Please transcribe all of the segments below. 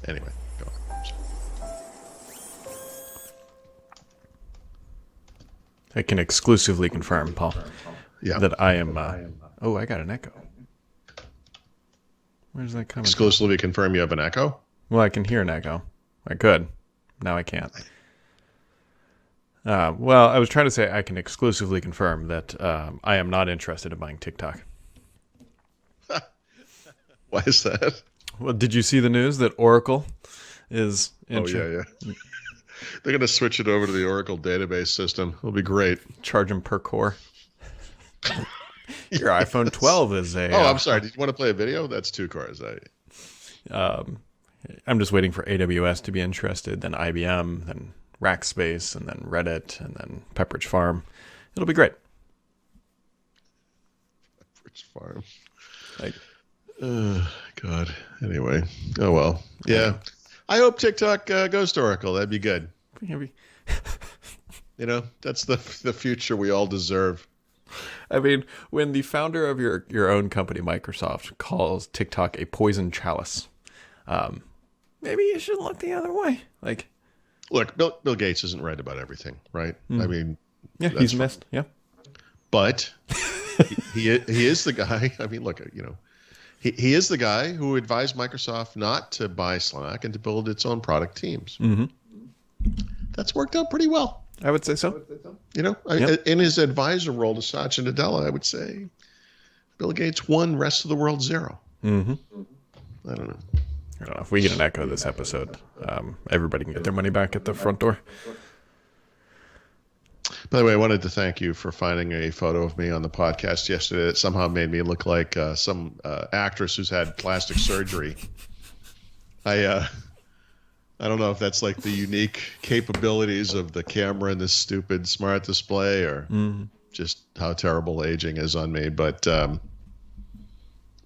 Anyway, go on. I can exclusively confirm, Paul, Yeah. that I am. Oh, I got an echo. Where's that coming from? Exclusively confirm you have an echo? Well, I can hear an echo. I could. Now I can't. Well, I was trying to say I can exclusively confirm that I am not interested in buying TikTok. Why is that? Well, did you see the news that Oracle is Oh, yeah. They're going to switch it over to the Oracle database system. It'll be great. charge them per core? Your iPhone 12 is a... Oh, I'm sorry. Did you want to play a video? That's 2 cores. I'm just waiting for AWS to be interested, then IBM, then Rackspace, and then Reddit, and then Pepperidge Farm. It'll be great. Which farm? Like, God. Anyway. Oh, well. Yeah. I hope TikTok goes to Oracle. That'd be good. You know, that's the future we all deserve. I mean, when the founder of your own company, Microsoft, calls TikTok a poison chalice, maybe you should look the other way. Like, Look, Bill Gates isn't right about everything, right? I mean, yeah, that's he's fine. missed. Yeah, But he is the guy. I mean, look, you know, he is the guy who advised Microsoft not to buy Slack and to build its own product teams. Mm-hmm. That's worked out pretty well. I would say so. You know, Yep. in his advisor role to Satya Nadella, I would say Bill Gates won, rest of the world 0. Mm-hmm. I don't know. I don't know if we get an echo this episode. Everybody can get their money back at the front door. By the way, I wanted to thank you for finding a photo of me on the podcast yesterday that somehow made me look like some actress who's had plastic surgery. I don't know if that's like the unique capabilities of the camera and this stupid smart display or just how terrible aging is on me, but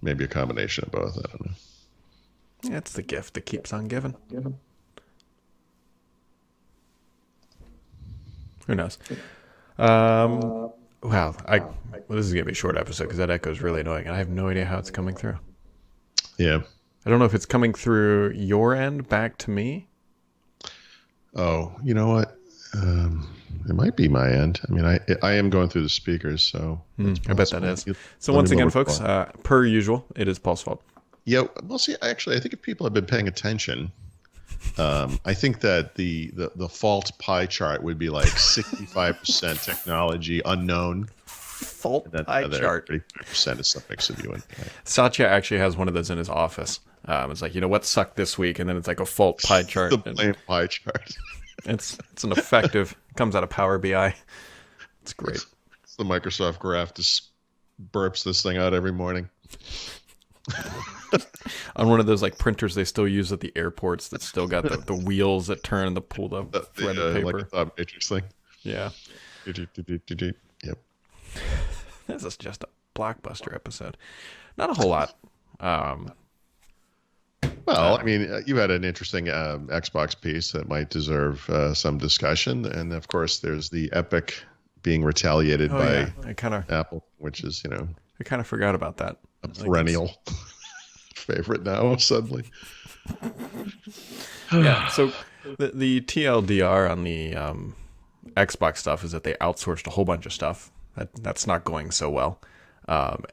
maybe a combination of both. I don't know. Yeah, it's the gift that keeps on giving. Who knows? Wow, this is gonna be a short episode because that echo is really annoying, and I have no idea how it's coming through. Yeah. I don't know if it's coming through your end back to me. Oh, you know what? It might be my end. I mean, I am going through the speakers, so I bet that is. So Let once me again, lower folks, per usual, it is Paul's fault. Yeah, well, see, actually, I think if people have been paying attention, I think that the fault pie chart would be like 65% technology unknown. Fault And then pie the other chart. 35% is some mix of you and me. Satya actually has one of those in his office. It's like, you know, what sucked this week, and then it's like a fault pie chart. The blame pie chart. It's an effective. Comes out of Power BI. It's great. It's the Microsoft graph just burps this thing out every morning. On one of those like printers they still use at the airports that still got the wheels that turn the pulled up threaded paper. Like a thought matrix thing. Yeah. Yep. This is just a blockbuster episode. Not a whole lot. Well, I mean, you had an interesting Xbox piece that might deserve some discussion, and of course, there's the Epic being retaliated by I kind of Apple, which is forgot about that. a perennial favorite now. Suddenly, Yeah. So the TLDR on the Xbox stuff is that they outsourced a whole bunch of stuff. That's not going so well.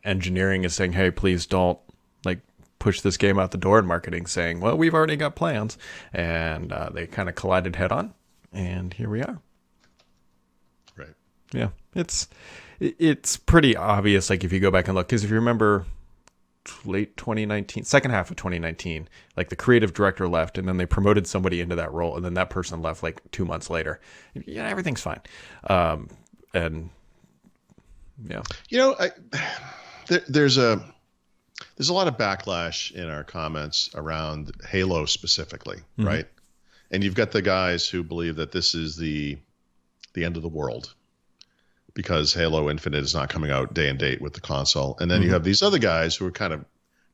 Engineering is saying, "Hey, please don't push this game out the door," and marketing saying, "Well, we've already got plans," and they kind of collided head on, and here we are. right? Yeah, it's pretty obvious. Like if you go back and look, because if you remember, late 2019, second half of 2019, like the creative director left, and then they promoted somebody into that role, and then that person left like 2 months later. Yeah, everything's fine, and yeah, You know, there's a lot of backlash in our comments around Halo specifically, right? And you've got the guys who believe that this is the end of the world because Halo Infinite is not coming out day and date with the console. And then you have these other guys who are kind of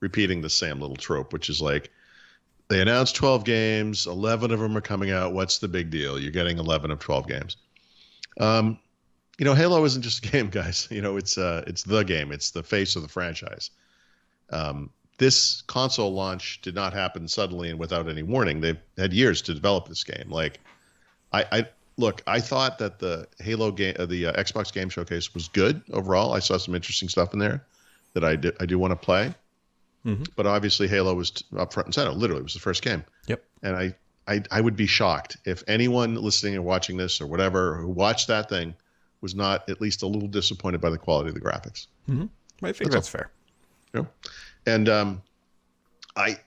repeating the same little trope, which is like, they announced 12 games, 11 of them are coming out. What's the big deal? You're getting 11 of 12 games. You know, Halo isn't just a game, guys. You know, it's the game. It's the face of the franchise. this console launch did not happen suddenly and without any warning. They've had years to develop this game. Like, I look, I thought that the Halo game, the Xbox Game Showcase was good overall. I saw some interesting stuff in there that I do want to play. Mm-hmm. But obviously, Halo was up front and center. Literally, it was the first game. Yep. And I would be shocked if anyone listening or watching this or whatever who watched that thing was not at least a little disappointed by the quality of the graphics. Mm-hmm. I think that's fair. You know? And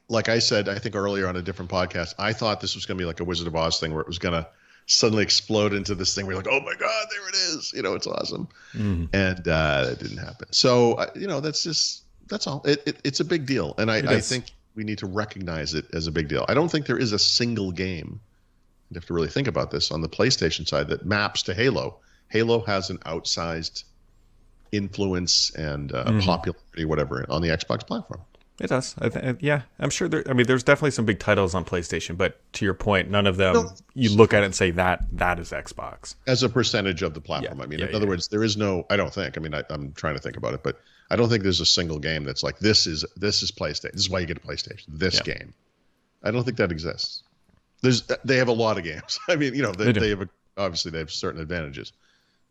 like I said, I think earlier on a different podcast, I thought this was going to be like a Wizard of Oz thing where it was going to suddenly explode into this thing where you're like, oh my God, there it is. You know, it's awesome. Mm-hmm. And it didn't happen. So, you know, that's all. It's a big deal. And I think we need to recognize it as a big deal. I don't think there is a single game, you have to really think about this, on the PlayStation side that maps to Halo. Halo has an outsized influence and popularity, whatever, on the Xbox platform. It does. Yeah, I'm sure there's definitely some big titles on PlayStation, but to your point, none of them, you look at it and say that is Xbox. As a percentage of the platform. Yeah, I mean, in other words, there is no, I don't think, I mean, I'm trying to think about it, but I don't think there's a single game that's like, this is PlayStation. This is why you get a PlayStation. This game. I don't think that exists. They have a lot of games. I mean, you know, they have obviously they have certain advantages.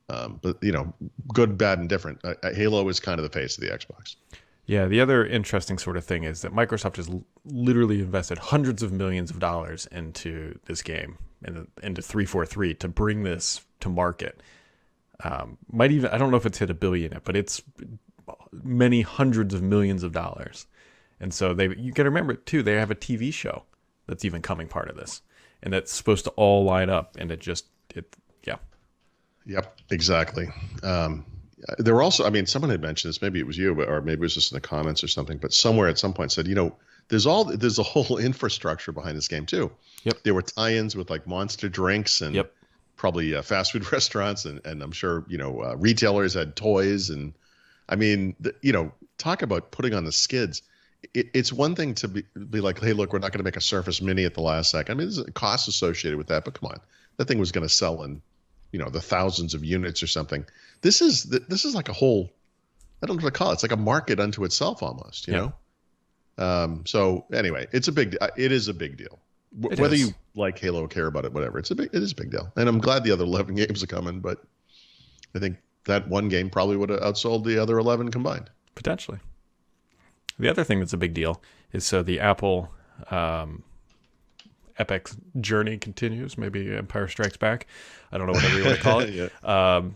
But, you know, good, bad, and different. Halo is kind of the face of the Xbox. Yeah, the other interesting sort of thing is that Microsoft has literally invested hundreds of millions of dollars into this game, into 343, to bring this to market. I don't know if it's hit $1 billion yet, but it's many hundreds of millions of dollars. And so you got to remember, too, they have a TV show that's even coming part of this. And that's supposed to all line up, and yeah. Yep, exactly. There were also, I mean, someone had mentioned this, maybe it was you, or maybe it was just in the comments or something, but somewhere at some point said, you know, there's a whole infrastructure behind this game too. Yep. There were tie-ins with like Monster drinks and probably fast food restaurants, and I'm sure, you know, retailers had toys, and I mean, you know, talk about putting on the skids. It's one thing to be like, hey, look, we're not going to make a Surface Mini at the last second. I mean, there's a cost associated with that, but come on, that thing was going to sell in, you know, the thousands of units or something. This is like a whole, I don't know what to call it. It's like a market unto itself almost, you know? So anyway, it is a big deal. Whether you like Halo or care about it, whatever, it is a big deal. And I'm glad the other 11 games are coming, but I think that one game probably would have outsold the other 11 combined. Potentially. The other thing that's a big deal is the Apple Epic's journey continues. Maybe Empire Strikes Back. I don't know, whatever you want to call it.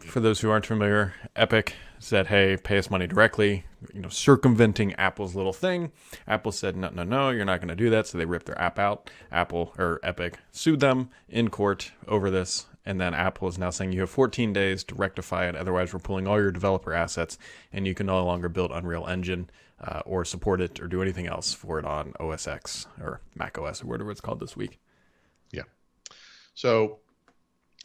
For those who aren't familiar, Epic said, hey, pay us money directly, you know, circumventing Apple's little thing. Apple said, no, you're not going to do that. So they ripped their app out. Epic sued them in court over this. And then Apple is now saying you have 14 days to rectify it. Otherwise, we're pulling all your developer assets, and you can no longer build Unreal Engine or support it or do anything else for it on OS X or Mac OS or whatever it's called this week. Yeah. So,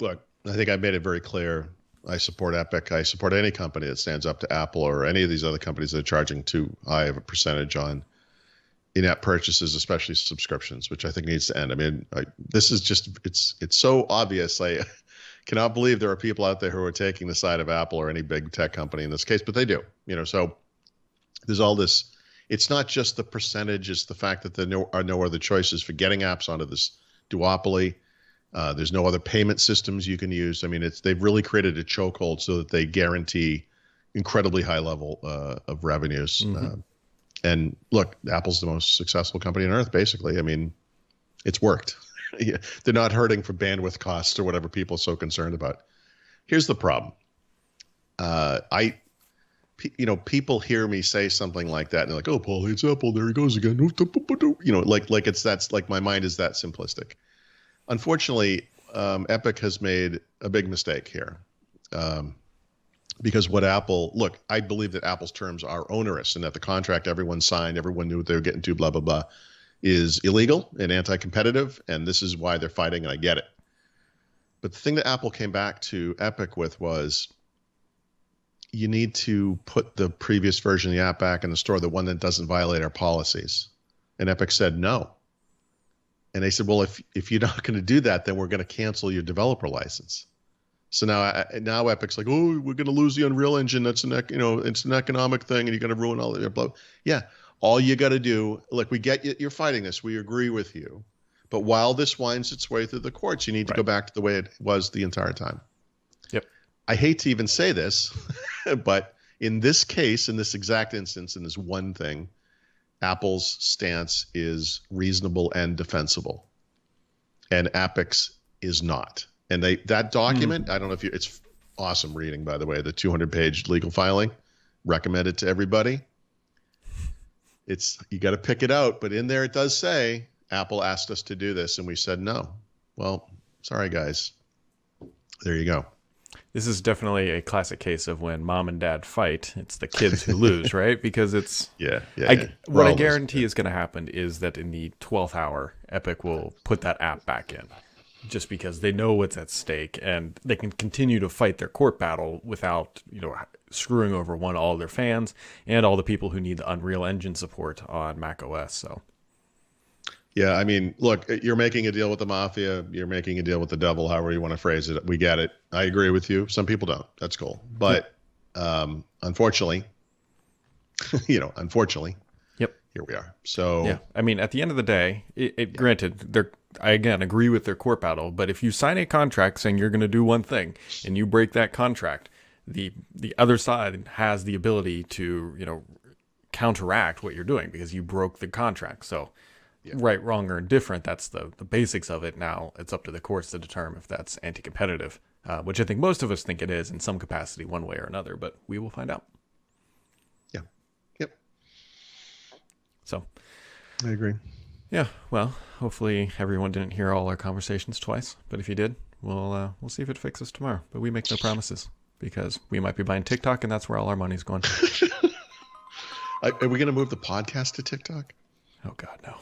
look, I think I made it very clear. I support Epic. I support any company that stands up to Apple or any of these other companies that are charging too high of a percentage on in-app purchases, especially subscriptions, which I think needs to end. I mean, this is just, it's so obvious. I cannot believe there are people out there who are taking the side of Apple or any big tech company in this case, but they do, you know, so there's all this, it's not just the percentage, it's the fact that there are no other choices for getting apps onto this duopoly. There's no other payment systems you can use. I mean, they've really created a chokehold so that they guarantee incredibly high level of revenues. Mm-hmm. And look, Apple's the most successful company on earth, basically. I mean, it's worked. They're not hurting for bandwidth costs or whatever people are so concerned about. Here's the problem. People hear me say something like that, and they're like, "Oh, Paul hates Apple. There he goes again." You know, like that's like my mind is that simplistic. Unfortunately, Epic has made a big mistake here. Because I believe that Apple's terms are onerous and that the contract everyone signed, everyone knew what they were getting to, blah, blah, blah, is illegal and anti-competitive. And this is why they're fighting, and I get it. But the thing that Apple came back to Epic with was, you need to put the previous version of the app back in the store, the one that doesn't violate our policies. And Epic said no. And they said, well, if you're not going to do that, then we're going to cancel your developer license. So now Epic's like, oh, we're going to lose the Unreal Engine. That's it's an economic thing, and you're going to ruin all of it. Blah. Yeah, All you got to do, look, we get you, you're fighting this. We agree with you. But while this winds its way through the courts, you need to go back to the way it was the entire time. Yep. I hate to even say this, but in this case, in this exact instance, in this one thing, Apple's stance is reasonable and defensible, and Apple's is not. And that document, I don't know if it's awesome reading, by the way, the 200-page legal filing, recommended to everybody. You got to pick it out, but in there it does say Apple asked us to do this, and we said no. Well, sorry guys. There you go. This is definitely a classic case of when mom and dad fight, it's the kids who lose, right? Because it's what I guarantee is going to happen is that in the 12th hour, Epic will put that app back in, just because they know what's at stake and they can continue to fight their court battle without, screwing over all their fans and all the people who need the Unreal Engine support on Mac OS. So. Yeah, I mean, look, you're making a deal with the mafia. You're making a deal with the devil, however you want to phrase it. We get it. I agree with you. Some people don't. That's cool. But unfortunately, yep, here we are. So yeah, I mean, at the end of the day, granted, I again agree with their court battle. But if you sign a contract saying you're going to do one thing and you break that contract, the other side has the ability to counteract what you're doing because you broke the contract. So. Yeah. Right, wrong, or indifferent, that's the basics of it. Now it's up to the courts to determine if that's anti-competitive, which I think most of us think it is in some capacity, one way or another, but we will find out. Yeah. Yep. So. I agree. Yeah, well, hopefully everyone didn't hear all our conversations twice, but if you did, we'll see if it fixes tomorrow. But we make no promises because we might be buying TikTok and that's where all our money's going. Are we going to move the podcast to TikTok? Oh, God, no.